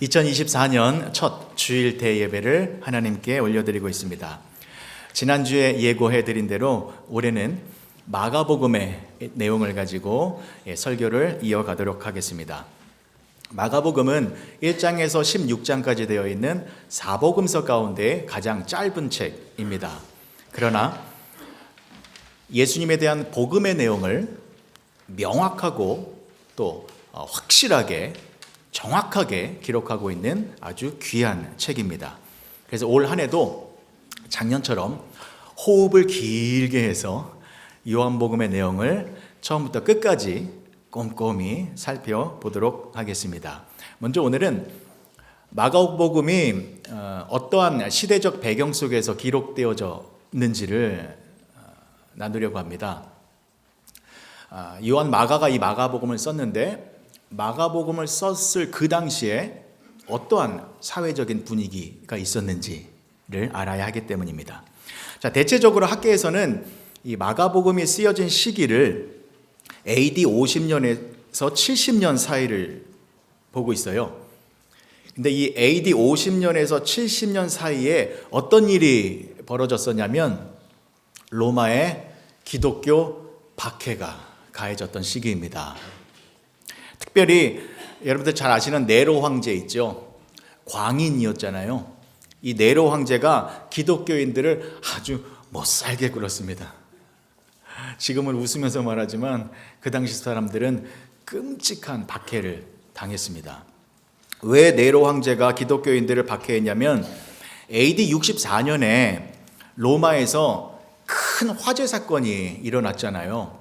2024년 첫 주일 대예배를 하나님께 올려드리고 있습니다. 지난주에 예고해드린 대로 올해는 마가복음의 내용을 가지고 설교를 이어가도록 하겠습니다. 마가복음은 1장에서 16장까지 되어 있는 사복음서 가운데 가장 짧은 책입니다. 그러나 예수님에 대한 복음의 내용을 명확하고 또 확실하게 정확하게 기록하고 있는 아주 귀한 책입니다. 그래서 올 한 해도 작년처럼 호흡을 길게 해서 요한복음의 내용을 처음부터 끝까지 꼼꼼히 살펴보도록 하겠습니다. 먼저 오늘은 마가복음이 어떠한 시대적 배경 속에서 기록되어졌는지를 나누려고 합니다. 요한 마가가 이 마가복음을 썼는데 마가복음을 썼을 그 당시에 어떠한 사회적인 분위기가 있었는지를 알아야 하기 때문입니다. 자, 대체적으로 학계에서는 이 마가복음이 쓰여진 시기를 AD 50년에서 70년 사이를 보고 있어요. 근데 이 AD 50년에서 70년 사이에 어떤 일이 벌어졌었냐면 로마의 기독교 박해가 가해졌던 시기입니다. 특별히 여러분들 잘 아시는 네로 황제 있죠? 광인이었잖아요. 이 네로 황제가 기독교인들을 아주 못살게 굴었습니다. 지금은 웃으면서 말하지만 그 당시 사람들은 끔찍한 박해를 당했습니다. 왜 네로 황제가 기독교인들을 박해했냐면 AD 64년에 로마에서 큰 화재 사건이 일어났잖아요.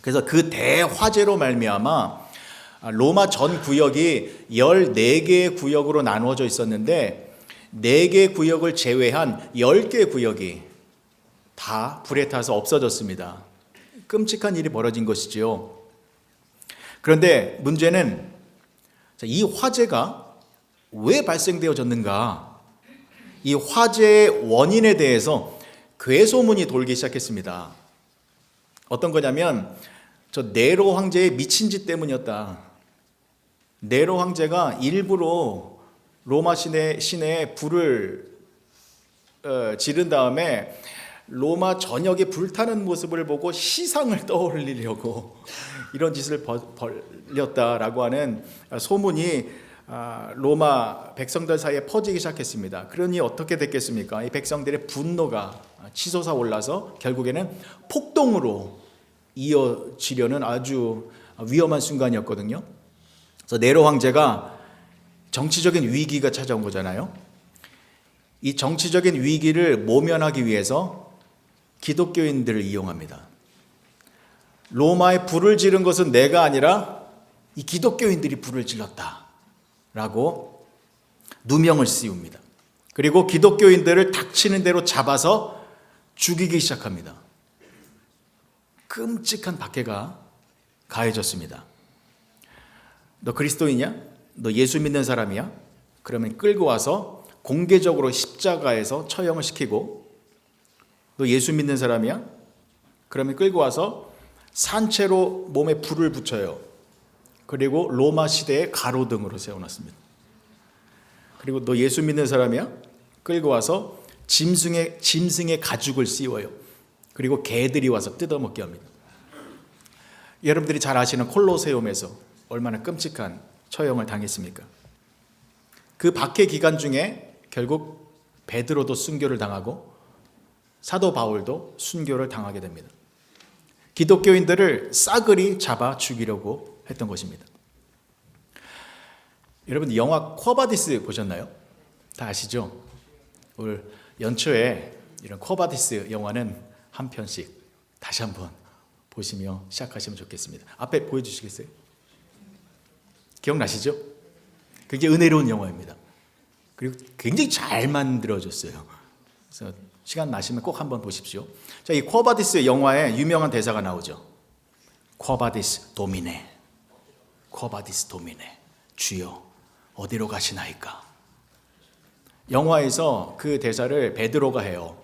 그래서 그 대화재로 말미암아 로마 전 구역이 14개의 구역으로 나누어져 있었는데 4개 구역을 제외한 10개 구역이 다 불에 타서 없어졌습니다. 끔찍한 일이 벌어진 것이지요. 그런데 문제는 이 화재가 왜 발생되어졌는가? 이 화재의 원인에 대해서 괴소문이 돌기 시작했습니다. 어떤 거냐면 저 네로 황제의 미친 짓 때문이었다. 네로 황제가 일부러 로마 시내에 불을 지른 다음에 로마 전역에 불타는 모습을 보고 시상을 떠올리려고 이런 짓을 벌였다라고 하는 소문이 로마 백성들 사이에 퍼지기 시작했습니다. 그러니 어떻게 됐겠습니까? 이 백성들의 분노가 치솟아 올라서 결국에는 폭동으로 이어지려는 아주 위험한 순간이었거든요. 그래서 네로 황제가 정치적인 위기가 찾아온 거잖아요. 이 정치적인 위기를 모면하기 위해서 기독교인들을 이용합니다. 로마에 불을 지른 것은 내가 아니라 이 기독교인들이 불을 질렀다라고 누명을 씌웁니다. 그리고 기독교인들을 닥치는 대로 잡아서 죽이기 시작합니다. 끔찍한 박해가 가해졌습니다. 너 그리스도이냐? 너 예수 믿는 사람이야? 그러면 끌고 와서 공개적으로 십자가에서 처형을 시키고, 너 예수 믿는 사람이야? 그러면 끌고 와서 산채로 몸에 불을 붙여요. 그리고 로마 시대의 가로등으로 세워놨습니다. 그리고 너 예수 믿는 사람이야? 끌고 와서 짐승의 가죽을 씌워요. 그리고 개들이 와서 뜯어먹게 합니다. 여러분들이 잘 아시는 콜로세움에서 얼마나 끔찍한 처형을 당했습니까? 그 박해 기간 중에 결국 베드로도 순교를 당하고 사도 바울도 순교를 당하게 됩니다. 기독교인들을 싸그리 잡아 죽이려고 했던 것입니다. 여러분 영화 쿼바디스 보셨나요? 다 아시죠? 올 연초에 이런 쿼바디스 영화는 한 편씩 다시 한번 보시며 시작하시면 좋겠습니다. 앞에 보여주시겠어요? 기억나시죠? 굉장히 은혜로운 영화입니다. 그리고 굉장히 잘 만들어졌어요. 그래서 시간 나시면 꼭 한번 보십시오. 자, 이 쿼바디스 영화에 유명한 대사가 나오죠. 쿼바디스 도미네, 쿼바디스 도미네, 주여 어디로 가시나이까? 영화에서 그 대사를 베드로가 해요.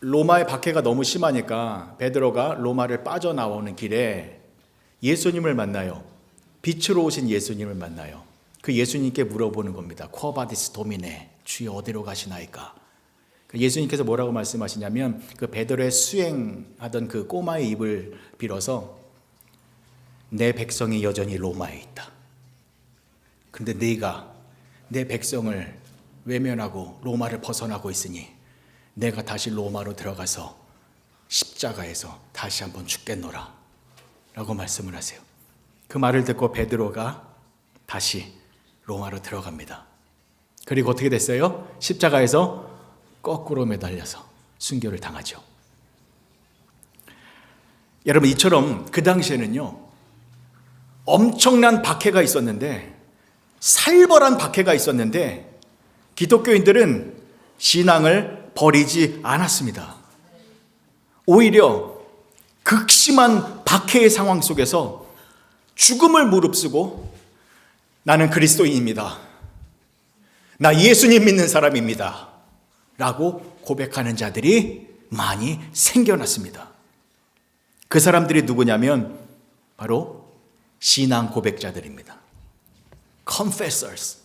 로마의 박해가 너무 심하니까 베드로가 로마를 빠져나오는 길에 예수님을 만나요. 빛으로 오신 예수님을 만나요. 그 예수님께 물어보는 겁니다. 쿼바디스 도미네, 주여 어디로 가시나이까? 예수님께서 뭐라고 말씀하시냐면 그 베드로의 수행하던 그 꼬마의 입을 빌어서 내 백성이 여전히 로마에 있다. 그런데 네가 내 백성을 외면하고 로마를 벗어나고 있으니 내가 다시 로마로 들어가서 십자가에서 다시 한번 죽겠노라 라고 말씀을 하세요. 그 말을 듣고 베드로가 다시 로마로 들어갑니다. 그리고 어떻게 됐어요? 십자가에서 거꾸로 매달려서 순교를 당하죠. 여러분, 이처럼 그 당시에는요, 엄청난 박해가 있었는데, 살벌한 박해가 있었는데 기독교인들은 신앙을 버리지 않았습니다. 오히려 극심한 박해의 상황 속에서 죽음을 무릅쓰고 나는 그리스도인입니다, 나 예수님 믿는 사람입니다 라고 고백하는 자들이 많이 생겨났습니다. 그 사람들이 누구냐면 바로 신앙 고백자들입니다. Confessors.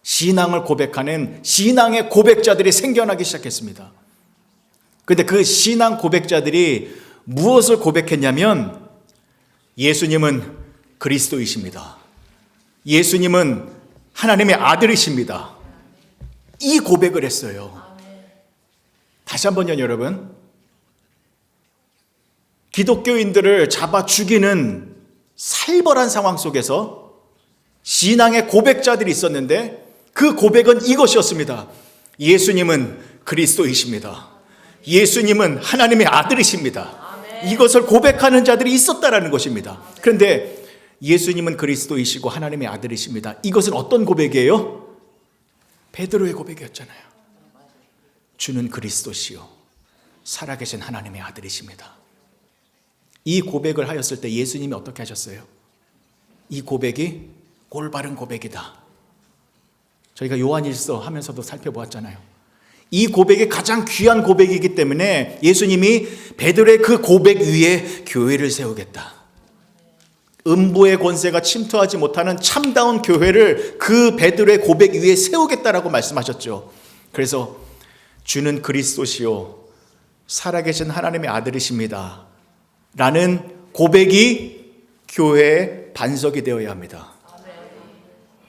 신앙을 고백하는 신앙의 고백자들이 생겨나기 시작했습니다. 그런데 그 신앙 고백자들이 무엇을 고백했냐면 예수님은 그리스도이십니다, 예수님은 하나님의 아들이십니다, 이 고백을 했어요. 다시 한번요, 여러분. 기독교인들을 잡아 죽이는 살벌한 상황 속에서 신앙의 고백자들이 있었는데 그 고백은 이것이었습니다. 예수님은 그리스도이십니다, 예수님은 하나님의 아들이십니다. 이것을 고백하는 자들이 있었다라는 것입니다. 그런데 예수님은 그리스도이시고 하나님의 아들이십니다, 이것은 어떤 고백이에요? 베드로의 고백이었잖아요. 주는 그리스도시요 살아계신 하나님의 아들이십니다. 이 고백을 하였을 때 예수님이 어떻게 하셨어요? 이 고백이 올바른 고백이다. 저희가 요한일서 하면서도 살펴보았잖아요. 이 고백이 가장 귀한 고백이기 때문에 예수님이 베드로의 그 고백 위에 교회를 세우겠다. 음부의 권세가 침투하지 못하는 참다운 교회를 그 베드로의 고백 위에 세우겠다라고 말씀하셨죠. 그래서 주는 그리스도시요 살아계신 하나님의 아들이십니다 라는 고백이 교회의 반석이 되어야 합니다.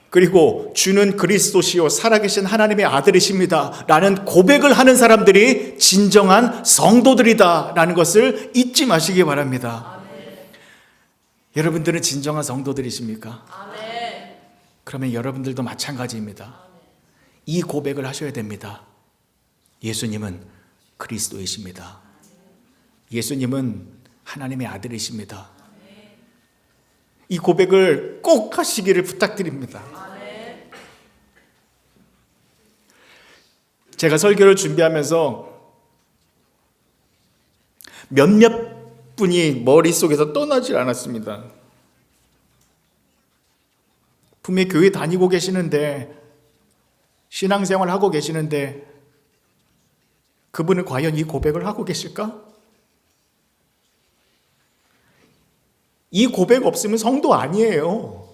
그리고 주는 그리스도시요 살아계신 하나님의 아들이십니다 라는 고백을 하는 사람들이 진정한 성도들이다 라는 것을 잊지 마시기 바랍니다. 여러분들은 진정한 성도들이십니까? 그러면 여러분들도 마찬가지입니다. 이 고백을 하셔야 됩니다. 예수님은 그리스도이십니다, 예수님은 하나님의 아들이십니다. 이 고백을 꼭 하시기를 부탁드립니다. 제가 설교를 준비하면서 몇몇 분이 머릿속에서 떠나질 않았습니다. 분명히 교회 다니고 계시는데, 신앙생활 하고 계시는데 그분은 과연 이 고백을 하고 계실까? 이 고백 없으면 성도 아니에요.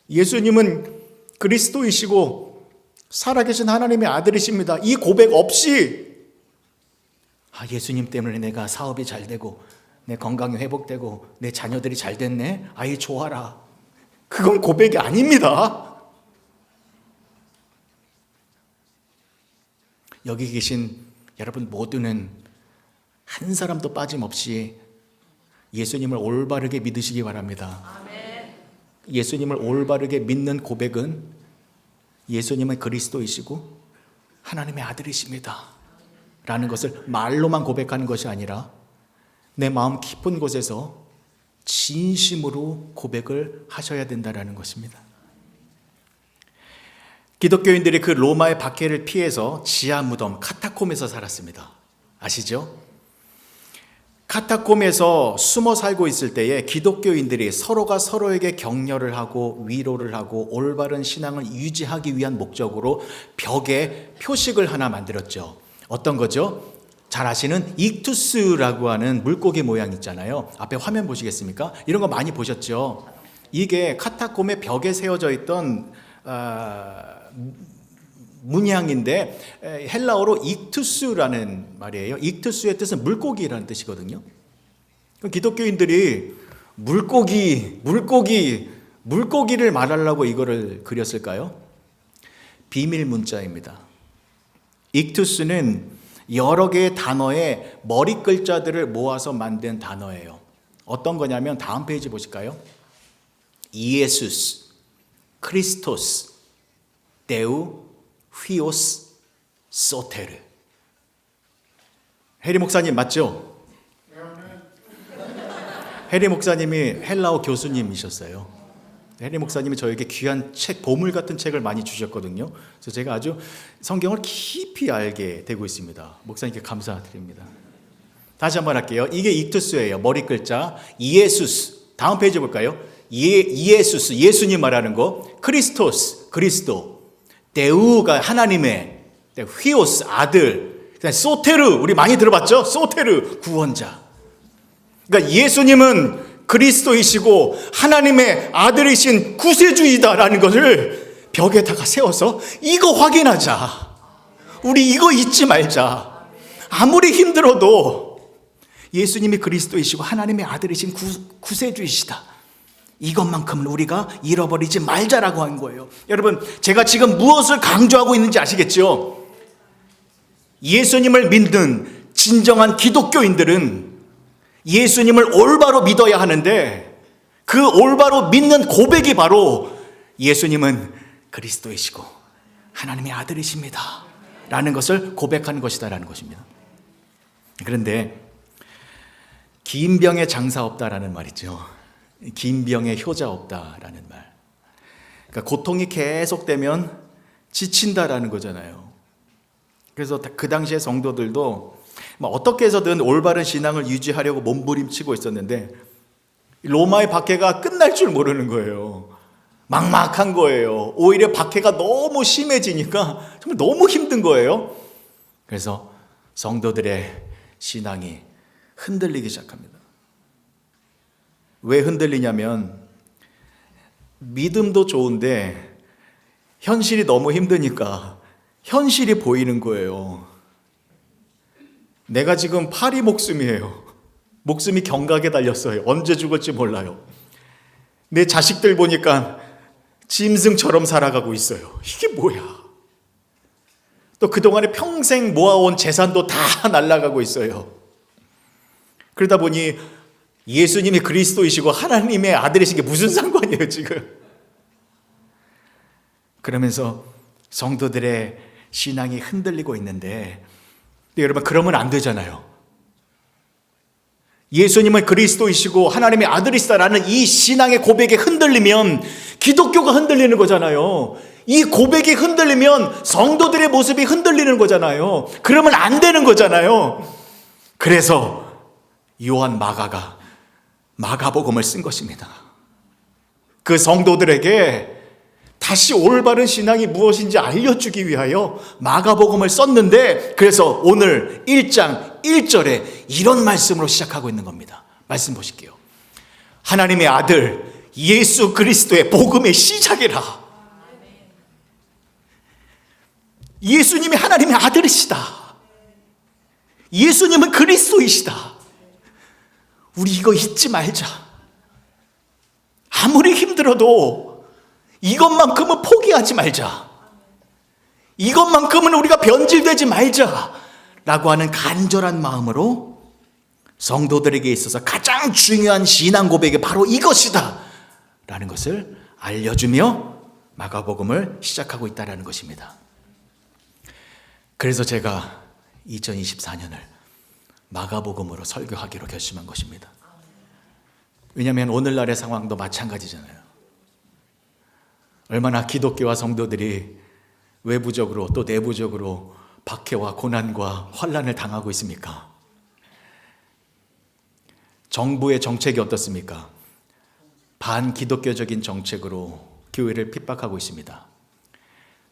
예수님은 그리스도이시고 살아계신 하나님의 아들이십니다, 이 고백 없이 예수님 때문에 내가 사업이 잘 되고 내 건강이 회복되고 내 자녀들이 잘 됐네, 아이 좋아라, 그건 고백이 아닙니다. 여기 계신 여러분 모두는 한 사람도 빠짐없이 예수님을 올바르게 믿으시기 바랍니다. 예수님을 올바르게 믿는 고백은 예수님은 그리스도이시고 하나님의 아들이십니다 라는 것을 말로만 고백하는 것이 아니라 내 마음 깊은 곳에서 진심으로 고백을 하셔야 된다는 것입니다. 기독교인들이 그 로마의 박해를 피해서 지하 무덤 카타콤에서 살았습니다. 아시죠? 카타콤에서 숨어 살고 있을 때에 기독교인들이 서로가 서로에게 격려를 하고 위로를 하고 올바른 신앙을 유지하기 위한 목적으로 벽에 표식을 하나 만들었죠. 어떤 거죠? 잘 아시는 익투스라고 하는 물고기 모양 있잖아요. 앞에 화면 보시겠습니까? 이런 거 많이 보셨죠? 이게 카타콤의 벽에 세워져 있던 문양인데 헬라어로 익투스라는 말이에요. 익투스의 뜻은 물고기라는 뜻이거든요. 기독교인들이 물고기를 말하려고 이거를 그렸을까요? 비밀 문자입니다. 익투스는 여러 개의 단어의 머리 글자들을 모아서 만든 단어예요. 어떤 거냐면 다음 페이지 보실까요? 이에수스, 크리스토스, 데우, 휘오스, 소테르. 해리 목사님 맞죠? 해리 목사님이 헬라어 교수님이셨어요. 해리 목사님이 저에게 귀한 책, 보물 같은 책을 많이 주셨거든요. 그래서 제가 아주 성경을 깊이 알게 되고 있습니다. 목사님께 감사드립니다. 다시 한번 할게요. 이게 익투스예요. 머리 글자 이에수스. 다음 페이지 볼까요? 이에수스, 예수님 말하는 거. 크리스토스, 그리스도. 데우가 하나님의, 휘오스, 아들. 소테르, 우리 많이 들어봤죠? 소테르, 구원자. 그러니까 예수님은 그리스도이시고 하나님의 아들이신 구세주이다라는 것을 벽에다가 세워서 이거 확인하자. 우리 이거 잊지 말자. 아무리 힘들어도 예수님이 그리스도이시고 하나님의 아들이신 구세주이시다. 이것만큼은 우리가 잃어버리지 말자라고 한 거예요. 여러분, 제가 지금 무엇을 강조하고 있는지 아시겠죠? 예수님을 믿는 진정한 기독교인들은 예수님을 올바로 믿어야 하는데 그 올바로 믿는 고백이 바로 예수님은 그리스도이시고 하나님의 아들이십니다 라는 것을 고백하는 것이다라는 것입니다. 그런데 긴 병에 장사 없다라는 말이죠. 긴 병에 효자 없다라는 말. 그러니까 고통이 계속되면 지친다라는 거잖아요. 그래서 그 당시의 성도들도 어떻게 해서든 올바른 신앙을 유지하려고 몸부림치고 있었는데 로마의 박해가 끝날 줄 모르는 거예요. 막막한 거예요. 오히려 박해가 너무 심해지니까 정말 너무 힘든 거예요. 그래서 성도들의 신앙이 흔들리기 시작합니다. 왜 흔들리냐면 믿음도 좋은데 현실이 너무 힘드니까 현실이 보이는 거예요. 내가 지금 파리 목숨이에요. 목숨이 경각에 달렸어요. 언제 죽을지 몰라요. 내 자식들 보니까 짐승처럼 살아가고 있어요. 이게 뭐야? 또 그동안에 평생 모아온 재산도 다 날아가고 있어요. 그러다 보니 예수님이 그리스도이시고 하나님의 아들이신 게 무슨 상관이에요 지금? 그러면서 성도들의 신앙이 흔들리고 있는데 여러분, 그러면 안 되잖아요. 예수님은 그리스도이시고 하나님의 아들이시다라는 이 신앙의 고백에 흔들리면 기독교가 흔들리는 거잖아요. 이 고백이 흔들리면 성도들의 모습이 흔들리는 거잖아요. 그러면 안 되는 거잖아요. 그래서 요한 마가가 마가복음을 쓴 것입니다. 그 성도들에게 다시 올바른 신앙이 무엇인지 알려주기 위하여 마가복음을 썼는데, 그래서 오늘 1장 1절에 이런 말씀으로 시작하고 있는 겁니다. 말씀 보실게요. 하나님의 아들 예수 그리스도의 복음의 시작이라. 예수님이 하나님의 아들이시다. 예수님은 그리스도이시다. 우리 이거 잊지 말자. 아무리 힘들어도 이것만큼은 포기하지 말자. 이것만큼은 우리가 변질되지 말자 라고 하는 간절한 마음으로 성도들에게 있어서 가장 중요한 신앙 고백이 바로 이것이다 라는 것을 알려주며 마가복음을 시작하고 있다는 것입니다. 그래서 제가 2024년을 마가복음으로 설교하기로 결심한 것입니다. 왜냐하면 오늘날의 상황도 마찬가지잖아요. 얼마나 기독교와 성도들이 외부적으로 또 내부적으로 박해와 고난과 환난을 당하고 있습니까? 정부의 정책이 어떻습니까? 반기독교적인 정책으로 교회를 핍박하고 있습니다.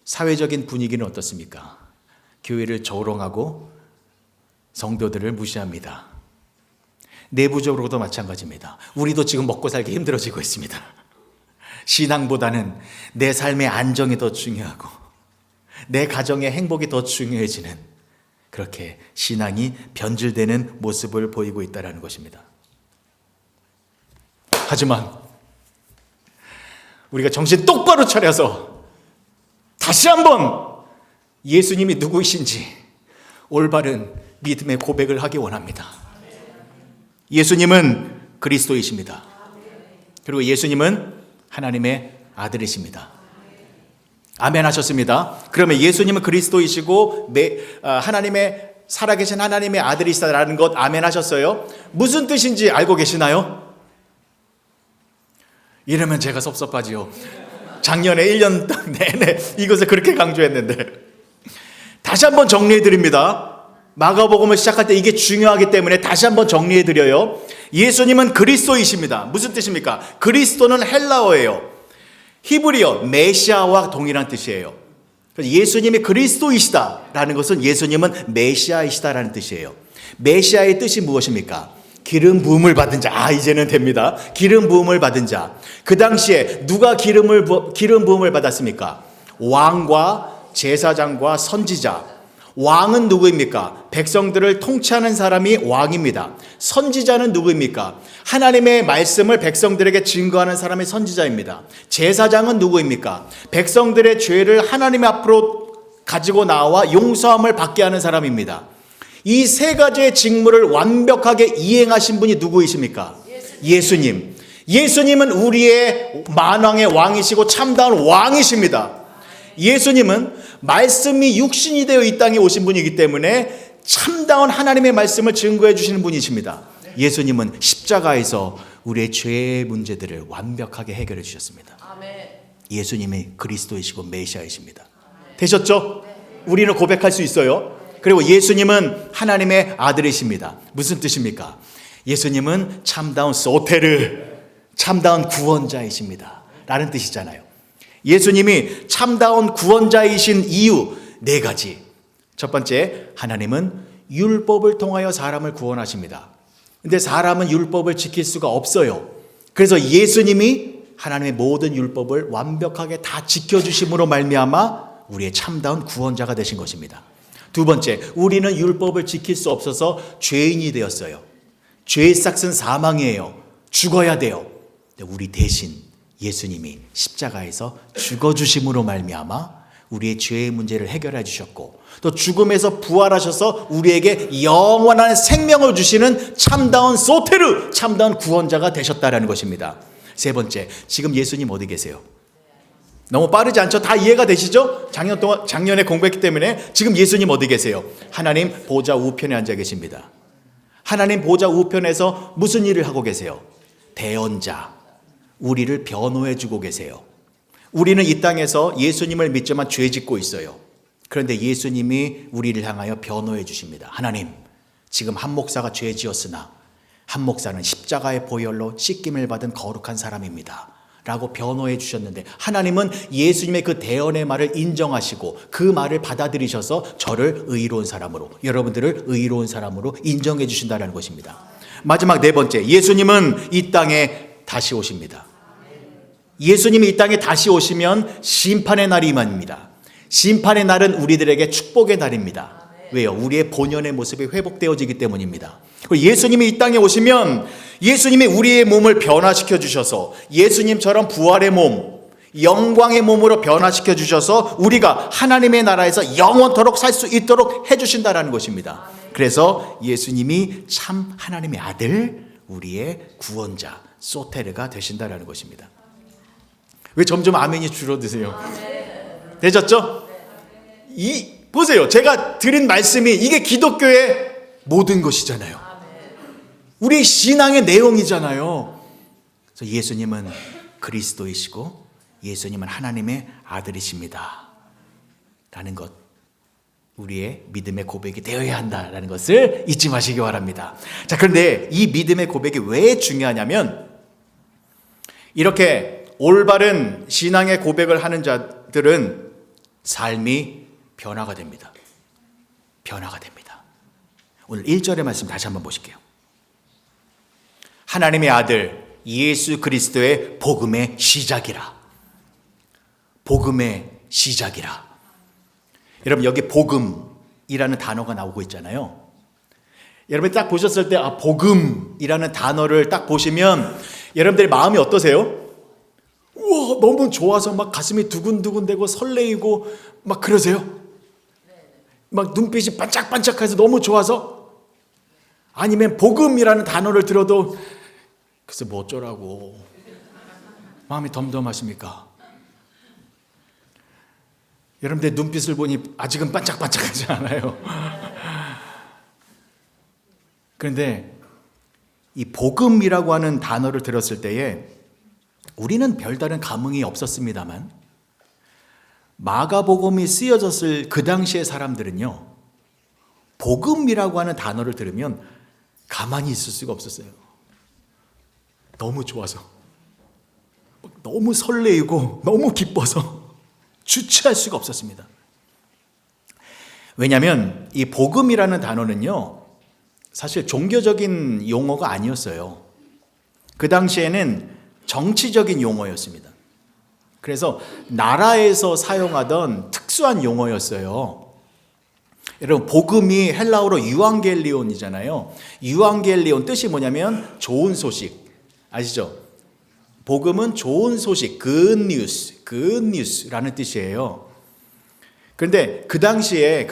사회적인 분위기는 어떻습니까? 교회를 조롱하고 성도들을 무시합니다. 내부적으로도 마찬가지입니다. 우리도 지금 먹고 살기 힘들어지고 있습니다. 신앙보다는 내 삶의 안정이 더 중요하고 내 가정의 행복이 더 중요해지는, 그렇게 신앙이 변질되는 모습을 보이고 있다는 것입니다. 하지만 우리가 정신 똑바로 차려서 다시 한번 예수님이 누구이신지 올바른 믿음의 고백을 하기 원합니다. 예수님은 그리스도이십니다. 그리고 예수님은 하나님의 아들이십니다. 아멘 하셨습니다. 그러면 예수님은 그리스도이시고 하나님의 살아계신 하나님의 아들이시다라는 것 아멘 하셨어요? 무슨 뜻인지 알고 계시나요? 이러면 제가 섭섭하지요. 작년에 1년 내내 이것을 그렇게 강조했는데 다시 한번 정리해 드립니다. 마가복음을 시작할 때 이게 중요하기 때문에 다시 한번 정리해 드려요. 예수님은 그리스도이십니다. 무슨 뜻입니까? 그리스도는 헬라어예요. 히브리어 메시아와 동일한 뜻이에요. 예수님이 그리스도이시다라는 것은 예수님은 메시아이시다라는 뜻이에요. 메시아의 뜻이 무엇입니까? 기름 부음을 받은 자. 이제는 됩니다. 기름 부음을 받은 자. 그 당시에 누가 기름 부음을 받았습니까? 왕과 제사장과 선지자. 왕은 누구입니까? 백성들을 통치하는 사람이 왕입니다. 선지자는 누구입니까? 하나님의 말씀을 백성들에게 증거하는 사람이 선지자입니다. 제사장은 누구입니까? 백성들의 죄를 하나님 앞으로 가지고 나와 용서함을 받게 하는 사람입니다. 이 세 가지의 직무를 완벽하게 이행하신 분이 누구이십니까? 예수님. 예수님은 우리의 만왕의 왕이시고 참다운 왕이십니다. 예수님은 말씀이 육신이 되어 이 땅에 오신 분이기 때문에 참다운 하나님의 말씀을 증거해 주시는 분이십니다. 예수님은 십자가에서 우리의 죄의 문제들을 완벽하게 해결해 주셨습니다. 예수님이 그리스도이시고 메시아이십니다. 되셨죠? 우리는 고백할 수 있어요. 그리고 예수님은 하나님의 아들이십니다. 무슨 뜻입니까? 예수님은 참다운 소테르, 참다운 구원자이십니다 라는 뜻이잖아요. 예수님이 참다운 구원자이신 이유 4가지. 첫 번째, 하나님은 율법을 통하여 사람을 구원하십니다. 근데 사람은 율법을 지킬 수가 없어요. 그래서 예수님이 하나님의 모든 율법을 완벽하게 다 지켜주심으로 말미암아 우리의 참다운 구원자가 되신 것입니다. 두 번째, 우리는 율법을 지킬 수 없어서 죄인이 되었어요. 죄의 삭은 사망이에요. 죽어야 돼요. 근데 우리 대신 예수님이 십자가에서 죽어주심으로 말미암아 우리의 죄의 문제를 해결해 주셨고, 또 죽음에서 부활하셔서 우리에게 영원한 생명을 주시는 참다운 소테르, 참다운 구원자가 되셨다라는 것입니다. 세 번째, 지금 예수님 어디 계세요? 너무 빠르지 않죠? 다 이해가 되시죠? 작년에 공부했기 때문에 지금 예수님 어디 계세요? 하나님 보좌 우편에 앉아 계십니다. 하나님 보좌 우편에서 무슨 일을 하고 계세요? 대언자, 우리를 변호해 주고 계세요. 우리는 이 땅에서 예수님을 믿지만 죄 짓고 있어요. 그런데 예수님이 우리를 향하여 변호해 주십니다. 하나님, 지금 한 목사가 죄 지었으나 한 목사는 십자가의 보혈로 씻김을 받은 거룩한 사람입니다 라고 변호해 주셨는데, 하나님은 예수님의 그 대언의 말을 인정하시고 그 말을 받아들이셔서 저를 의로운 사람으로, 여러분들을 의로운 사람으로 인정해 주신다는 것입니다. 마지막 4번째, 예수님은 이 땅에 다시 오십니다. 예수님이 이 땅에 다시 오시면 심판의 날이 임합니다. 심판의 날은 우리들에게 축복의 날입니다. 왜요? 우리의 본연의 모습이 회복되어지기 때문입니다. 그리고 예수님이 이 땅에 오시면 예수님이 우리의 몸을 변화시켜 주셔서 예수님처럼 부활의 몸, 영광의 몸으로 변화시켜 주셔서 우리가 하나님의 나라에서 영원토록 살 수 있도록 해주신다는 것입니다. 그래서 예수님이 참 하나님의 아들, 우리의 구원자, 소테르가 되신다는 것입니다. 왜 점점 아멘이 줄어드세요? 되셨죠? 보세요. 제가 드린 말씀이 이게 기독교의 모든 것이잖아요. 우리 신앙의 내용이잖아요. 그래서 예수님은 그리스도이시고 예수님은 하나님의 아들이십니다 라는 것, 우리의 믿음의 고백이 되어야 한다라는 것을 잊지 마시기 바랍니다. 자, 그런데 이 믿음의 고백이 왜 중요하냐면, 이렇게 올바른 신앙의 고백을 하는 자들은 삶이 변화가 됩니다. 변화가 됩니다. 오늘 1절의 말씀 다시 한번 보실게요. 하나님의 아들 예수 그리스도의 복음의 시작이라. 복음의 시작이라. 여러분, 여기 복음이라는 단어가 나오고 있잖아요. 여러분 딱 보셨을 때 복음이라는 단어를 딱 보시면 여러분들의 마음이 어떠세요? 우와, 너무 좋아서 막 가슴이 두근두근대고 설레이고 막 그러세요? 막 눈빛이 반짝반짝해서 너무 좋아서? 아니면 복음이라는 단어를 들어도 글쎄 뭐 어쩌라고 마음이 덤덤하십니까? 여러분들 눈빛을 보니 아직은 반짝반짝하지 않아요. 그런데 이 복음이라고 하는 단어를 들었을 때에 우리는 별다른 감흥이 없었습니다만 마가복음이 쓰여졌을 그 당시의 사람들은요, 복음이라고 하는 단어를 들으면 가만히 있을 수가 없었어요. 너무 좋아서, 너무 설레이고 너무 기뻐서 주체할 수가 없었습니다. 왜냐하면 이 복음이라는 단어는요, 사실 종교적인 용어가 아니었어요. 그 당시에는 정치적인 용어였습니다. 그래서 나라에서 사용하던 특수한 용어였어요. 여러분, 복음이 헬라어로 유앙겔리온이잖아요. 유앙겔리온 뜻이 뭐냐면 좋은 소식. 아시죠? 복음은 좋은 소식, good news라는 뜻이에요. 그런데 그 당시에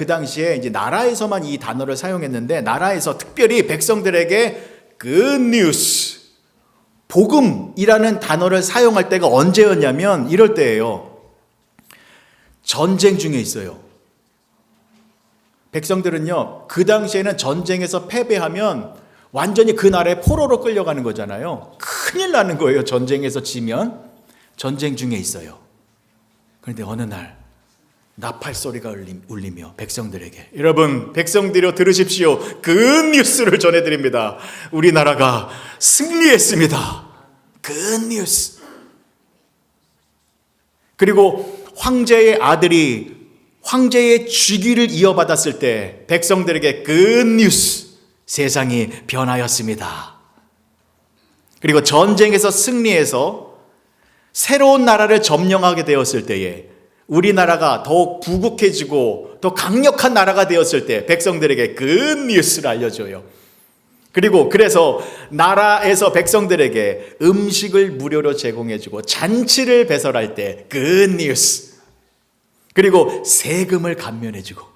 이제 나라에서만 이 단어를 사용했는데, 나라에서 특별히 백성들에게 good news, 복음이라는 단어를 사용할 때가 언제였냐면 이럴 때예요. 전쟁 중에 있어요. 백성들은요, 그 당시에는 전쟁에서 패배하면 완전히 그 나라에 포로로 끌려가는 거잖아요. 큰일 나는 거예요. 전쟁에서 지면. 전쟁 중에 있어요. 그런데 어느 날 나팔 소리가 울리며 백성들에게, 여러분, 백성들여 들으십시오. 그 뉴스를 전해드립니다. 우리나라가 승리했습니다. 그 뉴스. 그리고 황제의 아들이 황제의 직위를 이어받았을 때 백성들에게 그 뉴스, 세상이 변하였습니다. 그리고 전쟁에서 승리해서 새로운 나라를 점령하게 되었을 때에 우리나라가 더욱 부국해지고 더 강력한 나라가 되었을 때 백성들에게 그 뉴스를 알려줘요. 그리고 그래서 나라에서 백성들에게 음식을 무료로 제공해주고 잔치를 배설할 때 그 뉴스, 그리고 세금을 감면해주고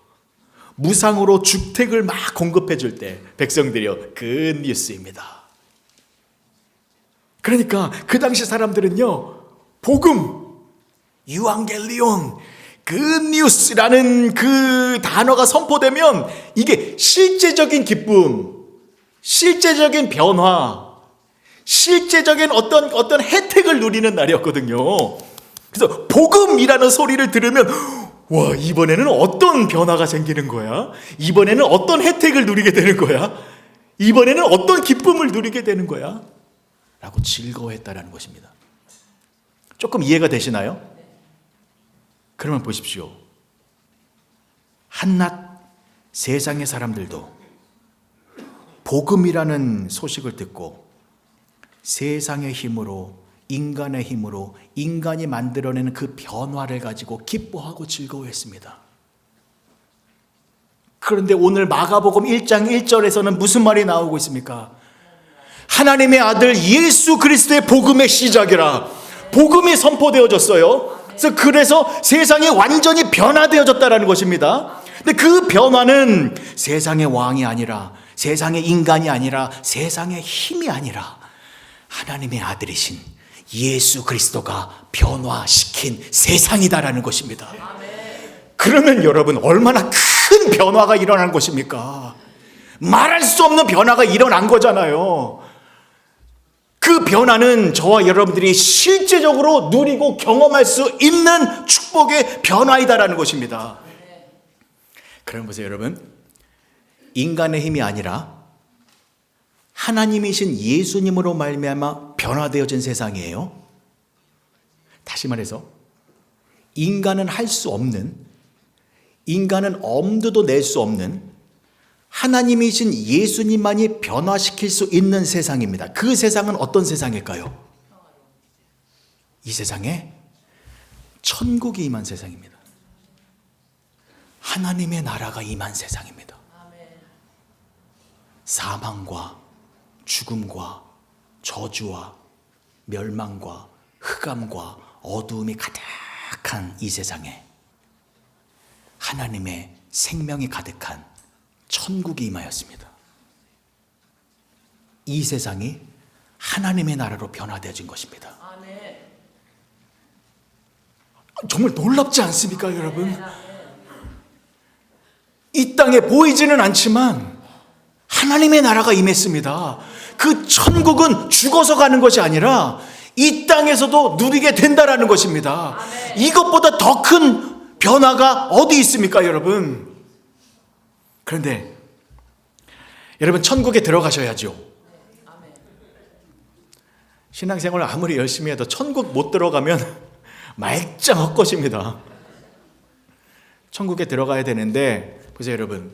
무상으로 주택을 막 공급해줄 때 백성들이요, 그 뉴스입니다. 그러니까 그 당시 사람들은요, 복음, 유앙겔리온, 그 뉴스라는 그 단어가 선포되면 이게 실제적인 기쁨, 실제적인 변화, 실제적인 어떤 혜택을 누리는 날이었거든요. 그래서 복음이라는 소리를 들으면, 와, 이번에는 어떤 변화가 생기는 거야? 이번에는 어떤 혜택을 누리게 되는 거야? 이번에는 어떤 기쁨을 누리게 되는 거야? 라고 즐거워했다라는 것입니다. 조금 이해가 되시나요? 그러면 보십시오. 한낱 세상의 사람들도 복음이라는 소식을 듣고 세상의 힘으로, 인간의 힘으로 인간이 만들어내는 그 변화를 가지고 기뻐하고 즐거워했습니다. 그런데 오늘 마가복음 1장 1절에서는 무슨 말이 나오고 있습니까? 하나님의 아들 예수 그리스도의 복음의 시작이라. 복음이 선포되어졌어요. 그래서 세상이 완전히 변화되어졌다는 것입니다. 근데 그 변화는 세상의 왕이 아니라, 세상의 인간이 아니라, 세상의 힘이 아니라 하나님의 아들이신 예수 그리스도가 변화시킨 세상이다라는 것입니다. 그러면 여러분, 얼마나 큰 변화가 일어난 것입니까? 말할 수 없는 변화가 일어난 거잖아요. 그 변화는 저와 여러분들이 실제적으로 누리고 경험할 수 있는 축복의 변화이다라는 것입니다. 그럼 보세요, 여러분. 인간의 힘이 아니라 하나님이신 예수님으로 말미암아 변화되어진 세상이에요. 다시 말해서 인간은 할 수 없는, 인간은 엄두도 낼 수 없는 하나님이신 예수님만이 변화시킬 수 있는 세상입니다. 그 세상은 어떤 세상일까요? 이 세상에 천국이 임한 세상입니다. 하나님의 나라가 임한 세상입니다. 사망과 죽음과 저주와 멸망과 흑암과 어두움이 가득한 이 세상에 하나님의 생명이 가득한 천국이 임하였습니다. 이 세상이 하나님의 나라로 변화되어진 것입니다. 정말 놀랍지 않습니까, 여러분? 이 땅에 보이지는 않지만 하나님의 나라가 임했습니다. 그 천국은 죽어서 가는 것이 아니라 이 땅에서도 누리게 된다라는 것입니다. 이것보다 더 큰 변화가 어디 있습니까, 여러분? 그런데 여러분, 천국에 들어가셔야죠. 신앙생활을 아무리 열심히 해도 천국 못 들어가면 말짱 헛것입니다. 천국에 들어가야 되는데, 보세요 여러분,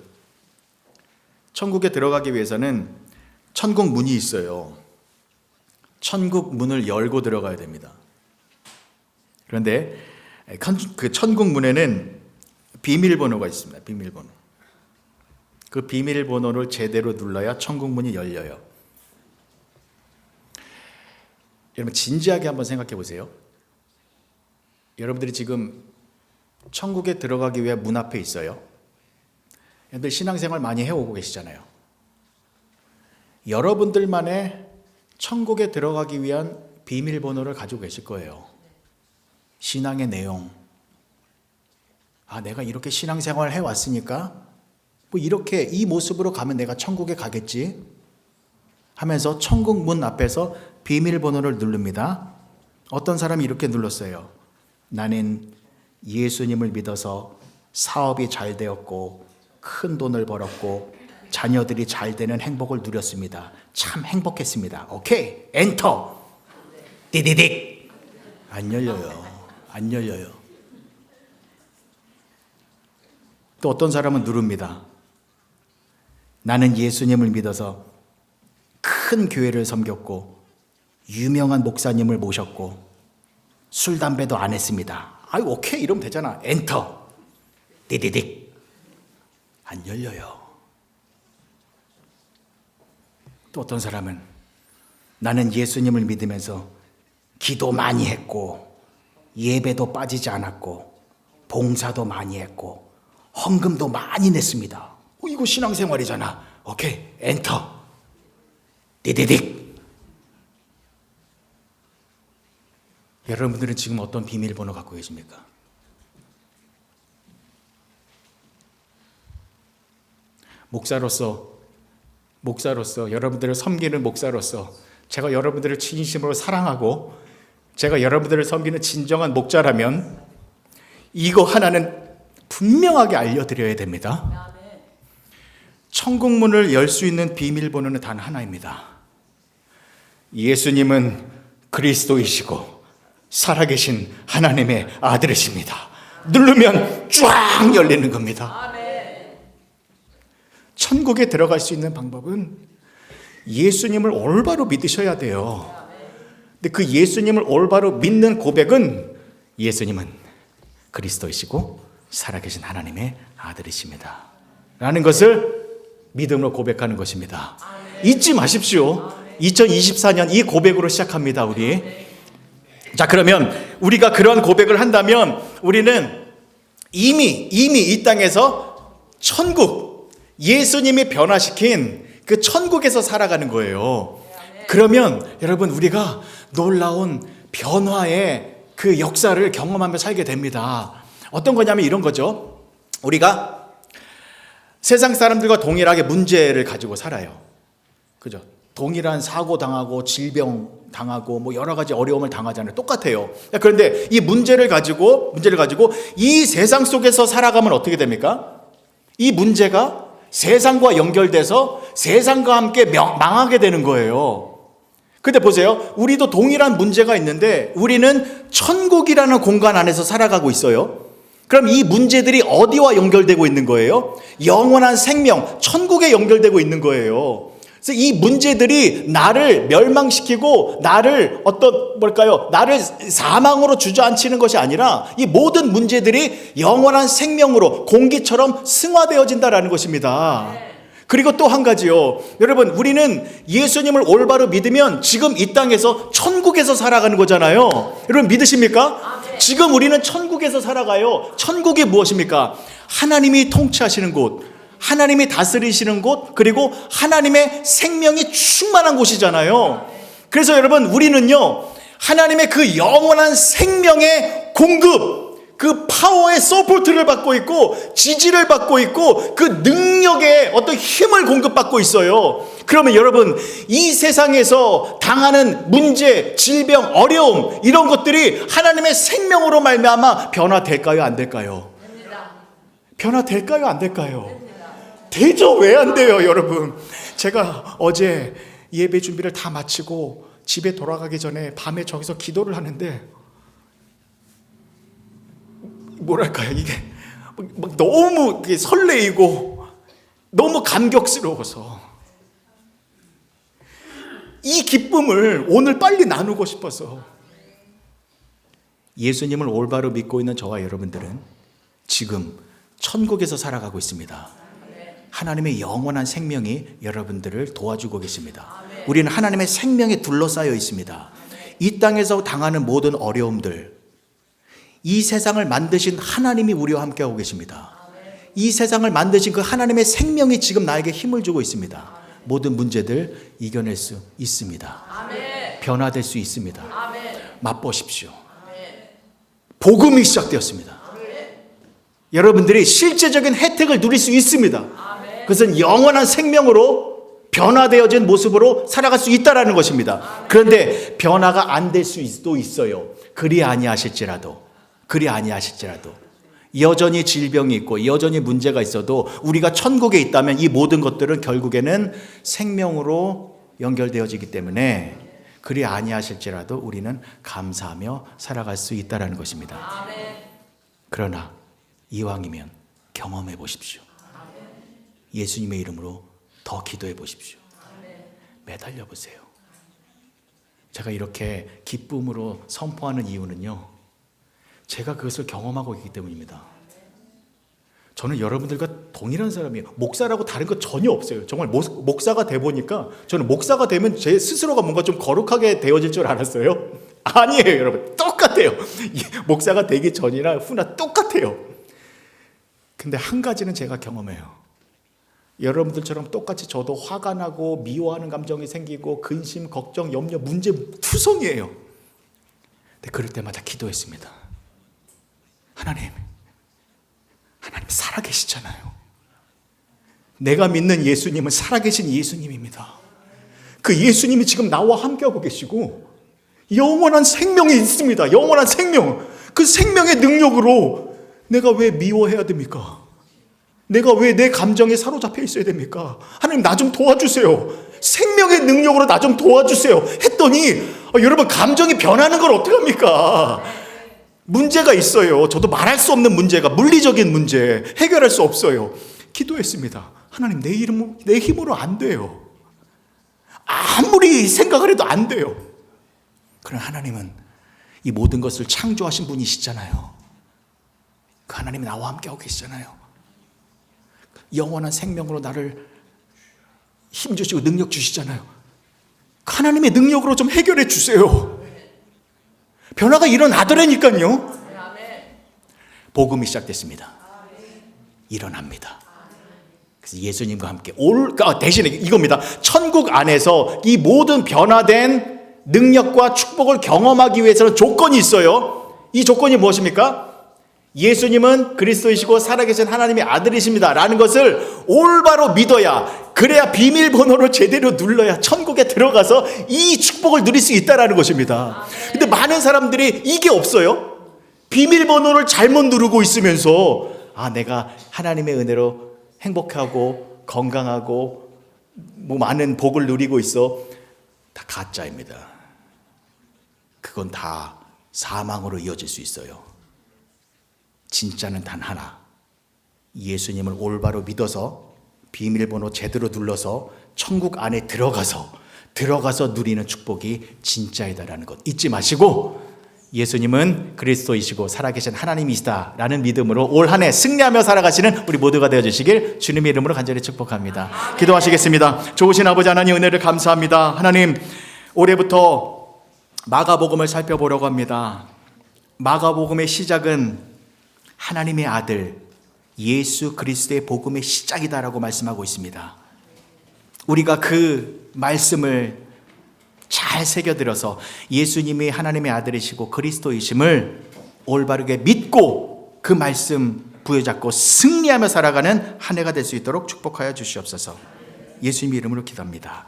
천국에 들어가기 위해서는 천국 문이 있어요. 천국 문을 열고 들어가야 됩니다. 그런데 그 천국 문에는 비밀번호가 있습니다. 비밀번호. 그 비밀번호를 제대로 눌러야 천국 문이 열려요. 여러분, 진지하게 한번 생각해 보세요. 여러분들이 지금 천국에 들어가기 위해 문 앞에 있어요. 여러분들 신앙생활 많이 해오고 계시잖아요. 여러분들만의 천국에 들어가기 위한 비밀번호를 가지고 계실 거예요. 신앙의 내용. 내가 이렇게 신앙생활을 해왔으니까 뭐 이렇게 이 모습으로 가면 내가 천국에 가겠지 하면서 천국 문 앞에서 비밀번호를 누릅니다. 어떤 사람이 이렇게 눌렀어요. 나는 예수님을 믿어서 사업이 잘 되었고 큰 돈을 벌었고 자녀들이 잘 되는 행복을 누렸습니다. 참 행복했습니다. 오케이, 엔터. 디디딕. 안 열려요. 안 열려요. 또 어떤 사람은 누릅니다. 나는 예수님을 믿어서 큰 교회를 섬겼고 유명한 목사님을 모셨고 술, 담배도 안 했습니다. 오케이, 이러면 되잖아. 엔터. 디디딕. 안 열려요. 또 어떤 사람은 나는 예수님을 믿으면서 기도 많이 했고 예배도 빠지지 않았고 봉사도 많이 했고 헌금도 많이 냈습니다. 이거 신앙생활이잖아. 오케이, 엔터. 디디딕. 여러분들은 지금 어떤 비밀번호 갖고 계십니까? 목사로서 여러분들을 섬기는 목사로서 제가 여러분들을 진심으로 사랑하고 제가 여러분들을 섬기는 진정한 목자라면 이거 하나는 분명하게 알려드려야 됩니다. 천국 문을 열 수 있는 비밀번호는 단 하나입니다. 예수님은 그리스도이시고 살아계신 하나님의 아들이십니다. 누르면 쫙 열리는 겁니다. 천국에 들어갈 수 있는 방법은 예수님을 올바로 믿으셔야 돼요. 근데 그 예수님을 올바로 믿는 고백은 예수님은 그리스도이시고 살아계신 하나님의 아들이십니다 라는 것을 믿음으로 고백하는 것입니다. 잊지 마십시오. 2024년 이 고백으로 시작합니다. 우리. 자, 그러면 우리가 그런 고백을 한다면 우리는 이미 이 땅에서 천국, 예수님이 변화시킨 그 천국에서 살아가는 거예요. 그러면 여러분, 우리가 놀라운 변화의 그 역사를 경험하며 살게 됩니다. 어떤 거냐면 이런 거죠. 우리가 세상 사람들과 동일하게 문제를 가지고 살아요. 그죠? 동일한 사고 당하고 질병 당하고 뭐 여러 가지 어려움을 당하잖아요. 똑같아요. 그런데 이 문제를 가지고 이 세상 속에서 살아가면 어떻게 됩니까? 이 문제가 세상과 연결돼서 세상과 함께 망하게 되는 거예요. 근데 보세요. 우리도 동일한 문제가 있는데 우리는 천국이라는 공간 안에서 살아가고 있어요. 그럼 이 문제들이 어디와 연결되고 있는 거예요? 영원한 생명, 천국에 연결되고 있는 거예요. 그래서 이 문제들이 나를 멸망시키고 나를 나를 사망으로 주저앉히는 것이 아니라 이 모든 문제들이 영원한 생명으로 공기처럼 승화되어진다라는 것입니다. 그리고 또 한 가지요. 여러분, 우리는 예수님을 올바로 믿으면 지금 이 땅에서 천국에서 살아가는 거잖아요. 여러분 믿으십니까? 지금 우리는 천국에서 살아가요. 천국이 무엇입니까? 하나님이 통치하시는 곳, 하나님이 다스리시는 곳, 그리고 하나님의 생명이 충만한 곳이잖아요. 그래서 여러분, 우리는요, 하나님의 그 영원한 생명의 공급, 그 파워의 서포트를 받고 있고, 지지를 받고 있고, 그 능력의 어떤 힘을 공급받고 있어요. 그러면 여러분, 이 세상에서 당하는 문제, 질병, 어려움, 이런 것들이 하나님의 생명으로 말미암아 변화될까요? 안 될까요? 변화될까요? 안 될까요? 되죠? 왜 안 돼요, 여러분? 제가 어제 예배 준비를 다 마치고 집에 돌아가기 전에 밤에 저기서 기도를 하는데, 뭐랄까요, 이게 막 너무 설레이고 너무 감격스러워서 이 기쁨을 오늘 빨리 나누고 싶어서. 예수님을 올바로 믿고 있는 저와 여러분들은 지금 천국에서 살아가고 있습니다. 하나님의 영원한 생명이 여러분들을 도와주고 계십니다. 우리는 하나님의 생명에 둘러싸여 있습니다. 이 땅에서 당하는 모든 어려움들, 이 세상을 만드신 하나님이 우리와 함께하고 계십니다. 이 세상을 만드신 그 하나님의 생명이 지금 나에게 힘을 주고 있습니다. 모든 문제들 이겨낼 수 있습니다. 변화될 수 있습니다. 맛보십시오. 복음이 시작되었습니다. 여러분들이 실제적인 혜택을 누릴 수 있습니다. 그것은 영원한 생명으로 변화되어진 모습으로 살아갈 수 있다는 것입니다. 그런데 변화가 안 될 수도 있어요. 그리 아니하실지라도 여전히 질병이 있고 여전히 문제가 있어도 우리가 천국에 있다면 이 모든 것들은 결국에는 생명으로 연결되어지기 때문에 그리 아니하실지라도 우리는 감사하며 살아갈 수 있다는 것입니다. 그러나 이왕이면 경험해 보십시오. 예수님의 이름으로 더 기도해 보십시오. 매달려 보세요. 제가 이렇게 기쁨으로 선포하는 이유는요, 제가 그것을 경험하고 있기 때문입니다. 저는 여러분들과 동일한 사람이에요. 목사라고 다른 거 전혀 없어요. 정말 목사가 돼 보니까 저는 목사가 되면 제 스스로가 뭔가 좀 거룩하게 되어질 줄 알았어요. 아니에요, 여러분. 똑같아요. 목사가 되기 전이나 후나 똑같아요. 근데 한 가지는 제가 경험해요. 여러분들처럼 똑같이 저도 화가 나고 미워하는 감정이 생기고 근심, 걱정, 염려, 문제 투성이에요. 근데 그럴 때마다 기도했습니다. 하나님 살아계시잖아요. 내가 믿는 예수님은 살아계신 예수님입니다. 그 예수님이 지금 나와 함께하고 계시고 영원한 생명이 있습니다. 영원한 생명. 그 생명의 능력으로 내가 왜 미워해야 됩니까? 내가 왜 내 감정에 사로잡혀 있어야 됩니까? 하나님, 나 좀 도와주세요. 생명의 능력으로 나 좀 도와주세요. 했더니 여러분, 감정이 변하는 걸 어떡합니까? 문제가 있어요. 저도 말할 수 없는 문제가, 물리적인 문제 해결할 수 없어요. 기도했습니다. 하나님, 내 힘으로 안 돼요. 아무리 생각을 해도 안 돼요. 그러나 하나님은 이 모든 것을 창조하신 분이시잖아요. 그 하나님이 나와 함께하고 계시잖아요. 영원한 생명으로 나를 힘주시고 능력 주시잖아요. 하나님의 능력으로 좀 해결해 주세요. 변화가 일어나더라니까요. 복음이 시작됐습니다. 일어납니다. 그래서 예수님과 함께 대신에 이겁니다. 천국 안에서 이 모든 변화된 능력과 축복을 경험하기 위해서는 조건이 있어요. 이 조건이 무엇입니까? 예수님은 그리스도이시고 살아계신 하나님의 아들이십니다 라는 것을 올바로 믿어야, 그래야 비밀번호를 제대로 눌러야 천국에 들어가서 이 축복을 누릴 수 있다는 것입니다. 근데 많은 사람들이 이게 없어요. 비밀번호를 잘못 누르고 있으면서 내가 하나님의 은혜로 행복하고 건강하고 많은 복을 누리고 있어. 다 가짜입니다. 그건 다 사망으로 이어질 수 있어요. 진짜는 단 하나, 예수님을 올바로 믿어서 비밀번호 제대로 눌러서 천국 안에 들어가서 누리는 축복이 진짜이다라는 것 잊지 마시고, 예수님은 그리스도이시고 살아계신 하나님이시다라는 믿음으로 올 한 해 승리하며 살아가시는 우리 모두가 되어주시길 주님의 이름으로 간절히 축복합니다. 기도하시겠습니다. 좋으신 아버지 하나님, 은혜를 감사합니다. 하나님, 올해부터 마가복음을 살펴보려고 합니다. 마가복음의 시작은 하나님의 아들 예수 그리스도의 복음의 시작이다라고 말씀하고 있습니다. 우리가 그 말씀을 잘 새겨들어서 예수님이 하나님의 아들이시고 그리스도이심을 올바르게 믿고 그 말씀 부여잡고 승리하며 살아가는 한 해가 될 수 있도록 축복하여 주시옵소서. 예수님의 이름으로 기도합니다.